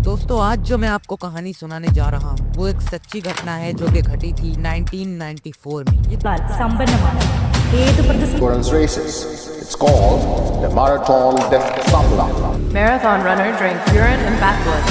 दोस्तों आज जो मैं आपको कहानी सुनाने जा रहा हूँ वो एक सच्ची घटना है जो कि घटी थी 1994 में। സമ്പന്നമാണ് ഏത് പ്രതിസന്ധി endurance races. It's called the Marathon des Sables. Marathon runner drank urine and backwood.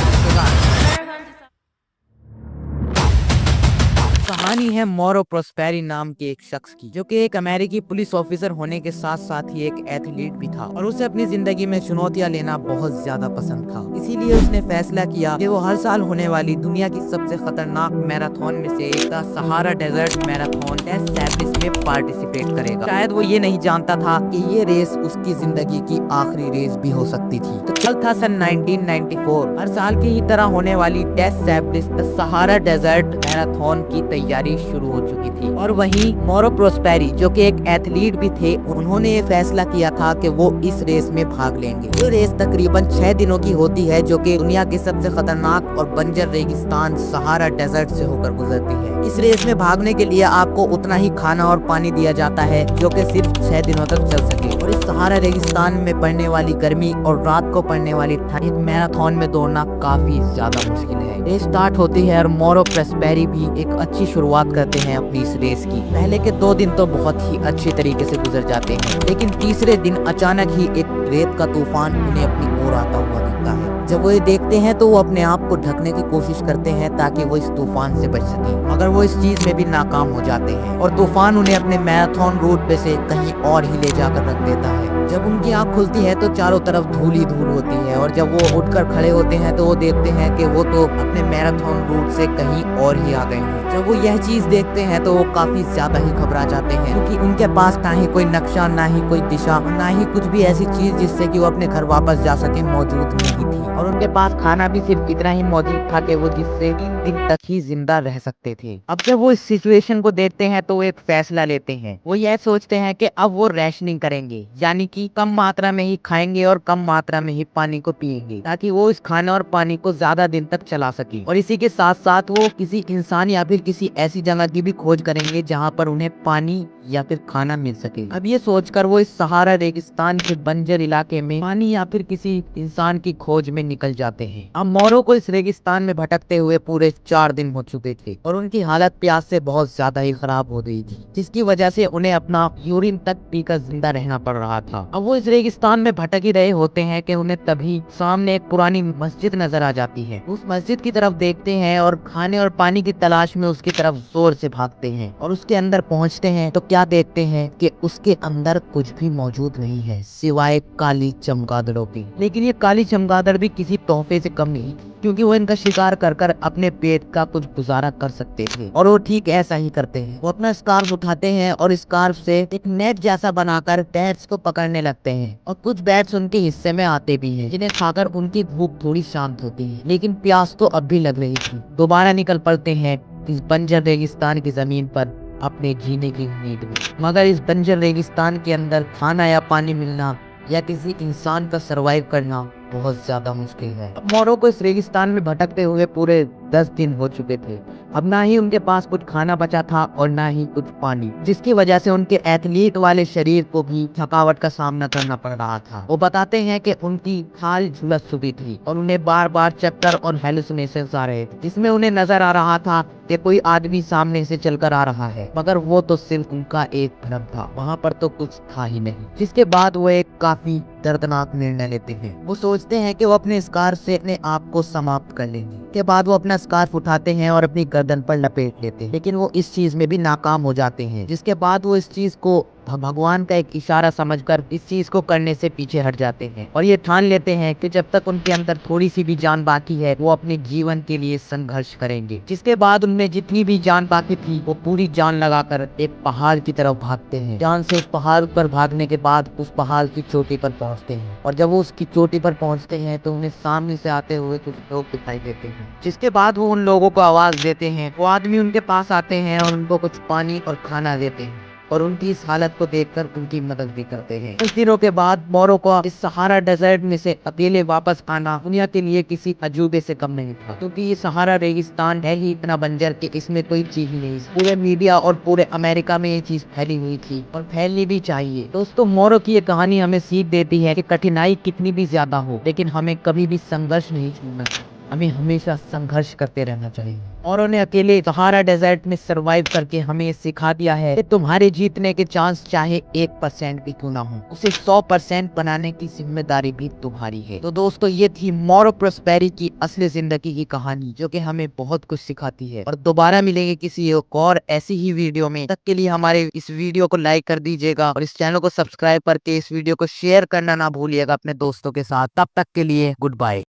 कहानी है मोरो प्रोस्पेरी नाम के एक शख्स की, जो कि एक अमेरिकी पुलिस ऑफिसर होने के साथ साथ ही एक एथलीट भी था और उसे अपनी जिंदगी में चुनौतियां लेना बहुत ज्यादा पसंद था। इसीलिए उसने फैसला किया कि वो हर साल होने वाली दुनिया की सबसे खतरनाक मैराथन में से एक द सहारा डेजर्ट मैराथन डेस सैबलिस में पार्टिसिपेट करेगा। शायद वो ये नहीं जानता था कि ये रेस उसकी जिंदगी की आखिरी रेस भी हो सकती थी। तो चल था सन 1994, हर साल की ही तरह होने वाली डेस सैबलिस द सहारा डेजर्ट मैराथन की तैयारी शुरू हो चुकी थी। और वहीं मोरो प्रोस्पेरी जो कि एक एथलीट भी थे, उन्होंने ये फैसला किया था कि वो इस रेस में भाग लेंगे। ये रेस तकरीबन 6 दिनों की होती है, जो कि दुनिया के सबसे खतरनाक और बंजर रेगिस्तान सहारा डेजर्ट से होकर गुजरती है। इस रेस में भागने के लिए आपको उतना ही खाना और पानी दिया जाता है जो कि सिर्फ 6 दिनों तक चल सके। और इस सहारा रेगिस्तान में पड़ने वाली गर्मी और रात को पड़ने वाली ठंड मैराथन में दौड़ना काफी ज्यादा मुश्किल है। रेस स्टार्ट होती है और मोरो प्रोस्पेरी भी एक अच्छी शुरुआत करते हैं अपनी इस रेस की। पहले के 2 दिन तो बहुत ही अच्छे तरीके से गुजर जाते हैं, लेकिन तीसरे दिन अचानक ही एक रेत का तूफान उन्हें अपनी ओर आता हुआ दिखता है। जब वो ये देखते हैं तो वो अपने आप को ढकने की कोशिश करते हैं ताकि वो इस तूफान से बच सके, मगर वो इस चीज में भी नाकाम हो जाते हैं और तूफान उन्हें अपने मैराथन रूट पे से कहीं और ही ले जाकर रख देता है। जब उनकी आंख खुलती है तो चारों तरफ धूल ही धूल होती है और जब वो उठकर खड़े होते हैं तो वो देखते हैं कि वो तो अपने मैराथन रूट से कहीं और ही आ गए हैं। जब वो यह चीज देखते हैं तो वो काफी ज्यादा ही घबरा जाते हैं, क्योंकि उनके पास ना ही कोई नक्शा, ना ही कोई दिशा, ना ही कुछ भी ऐसी चीज जिससे कि वो अपने घर वापस जा सके मौजूद नहीं थी। और उनके पास खाना भी सिर्फ इतना ही मौजूद था कि वो जिससे 3 दिन तक ही जिंदा रह सकते थे। अब जब वो इस सिचुएशन को देखते हैं तो वो एक फैसला लेते हैं। वो यह सोचते हैं कि अब वो रैशनिंग करेंगे, यानी कि कम मात्रा में ही खाएंगे और कम मात्रा में ही पानी को पिएंगे, ताकि वो इस खाने और पानी को ज्यादा दिन तक चला सके। और इसी के साथ साथ वो किसी इंसान या फिर किसी ऐसी जगह की भी खोज करेंगे जहाँ पर उन्हें पानी या फिर खाना मिल सके। अब ये सोचकर वो इस सहारा रेगिस्तान के बंजर इलाके में पानी या फिर किसी इंसान की खोज में निकल जाते हैं। अब मोरो को इस रेगिस्तान में भटकते हुए पूरे 4 दिन हो चुके थे और उनकी हालत प्यास से बहुत ज्यादा ही खराब हो गई थी, जिसकी वजह से उन्हें अपना यूरिन तक पीकर जिंदा रहना पड़ रहा था। अब वो इस रेगिस्तान में भटक ही रहे होते हैं कि उन्हें तभी सामने एक पुरानी मस्जिद नजर आ जाती है। उस मस्जिद की तरफ देखते हैं और खाने और पानी की तलाश में उसकी तरफ जोर से भागते हैं और उसके अंदर पहुंचते हैं तो क्या देखते हैं कि उसके अंदर कुछ भी मौजूद नहीं है सिवाय काली चमगादड़ों की। लेकिन ये काली चमगादड़ भी किसी तोहफे से कम नहीं, क्योंकि वो इनका शिकार कर कर अपने पेट का कुछ गुजारा कर सकते थे। और वो ठीक ऐसा ही करते हैं। वो अपना स्कार्फ उठाते हैं और स्कार्फ से एक नेट जैसा बनाकर बैट्स को पकड़ने लगते हैं और कुछ बैट्स उनके हिस्से में आते भी हैं, जिन्हें खाकर उनकी भूख थोड़ी शांत होती है। लेकिन प्यास तो अब भी लग रही थी। दोबारा निकल पड़ते हैं इस बंजर रेगिस्तान की जमीन पर अपने जीने की उम्मीद में, मगर इस बंजर रेगिस्तान के अंदर खाना या पानी मिलना या किसी इंसान का सरवाइव करना बहुत ज्यादा मुश्किल है। अब मोरो को इस रेगिस्तान में भटकते हुए पूरे 10 दिन हो चुके थे। अब ना ही उनके पास कुछ खाना बचा था और ना ही कुछ पानी, जिसकी वजह से उनके एथलीट वाले शरीर को भी थकावट का सामना करना पड़ रहा था। वो बताते हैं कि उनकी खाल झुलस चुकी थी और उन्हें बार बार चक्कर और हेलुसिनेशंस आ रहे थे, जिसमें उन्हें नजर आ रहा था कि कोई आदमी सामने से चलकर आ रहा है, मगर वो तो सिर्फ उनका एक भ्रम था, वहाँ पर तो कुछ था ही नहीं। जिसके बाद वो एक काफी दर्दनाक निर्णय लेते हैं। वो सोचते हैं कि वो अपने स्कार्फ से अपने आप को समाप्त कर लेंगे। के बाद वो अपना स्कार्फ उठाते हैं और अपनी गर्दन पर लपेट लेते हैं, लेकिन वो इस चीज में भी नाकाम हो जाते हैं। जिसके बाद वो इस चीज को भगवान का एक इशारा समझकर इस चीज को करने से पीछे हट जाते हैं और ये ठान लेते हैं कि जब तक उनके अंदर थोड़ी सी भी जान बाकी है वो अपने जीवन के लिए संघर्ष करेंगे। जिसके बाद उनमें जितनी भी जान बाकी थी वो पूरी जान लगाकर एक पहाड़ की तरफ भागते हैं। जान से उस पहाड़ पर भागने के बाद उस पहाड़ की चोटी पर पहुंचते हैं और जब वो उसकी चोटी पर पहुंचते हैं तो उन्हें सामने से आते हुए कुछ लोग दिखाई देते हैं। जिसके बाद वो उन लोगों को आवाज देते हैं। वो आदमी उनके पास आते हैं और उनको कुछ पानी और खाना देते हैं और उनकी इस हालत को देखकर उनकी मदद भी करते हैं। कुछ दिनों के बाद मोरो को इस सहारा डेजर्ट में से अकेले वापस आना दुनिया के लिए किसी अजूबे से कम नहीं था, क्योंकि ये सहारा रेगिस्तान है ही इतना बंजर कि इसमें कोई चीज ही नहीं। पूरे मीडिया और पूरे अमेरिका में ये चीज फैली हुई थी और फैलनी भी चाहिए। दोस्तों, मोरो की ये कहानी हमें सीख देती है कि कठिनाई कितनी भी ज्यादा हो लेकिन हमें कभी भी संघर्ष नहीं छोड़ना। हमें हमेशा संघर्ष करते रहना चाहिए। और उन्हें अकेले सहारा डेजर्ट में सरवाइव करके हमें सिखा दिया है कि तुम्हारे जीतने के चांस चाहे 1% भी क्यों ना हो, उसे 100% बनाने की जिम्मेदारी भी तुम्हारी है। तो दोस्तों, ये थी मोर प्रॉस्पेरिटी की असली जिंदगी की कहानी, जो कि हमें बहुत कुछ सिखाती है। और दोबारा मिलेंगे किसी एक और ऐसी ही वीडियो में। तक के लिए हमारे इस वीडियो को लाइक कर दीजिएगा और इस चैनल को सब्सक्राइब करके इस वीडियो को शेयर करना ना भूलिएगा अपने दोस्तों के साथ। तब तक के लिए गुड बाय।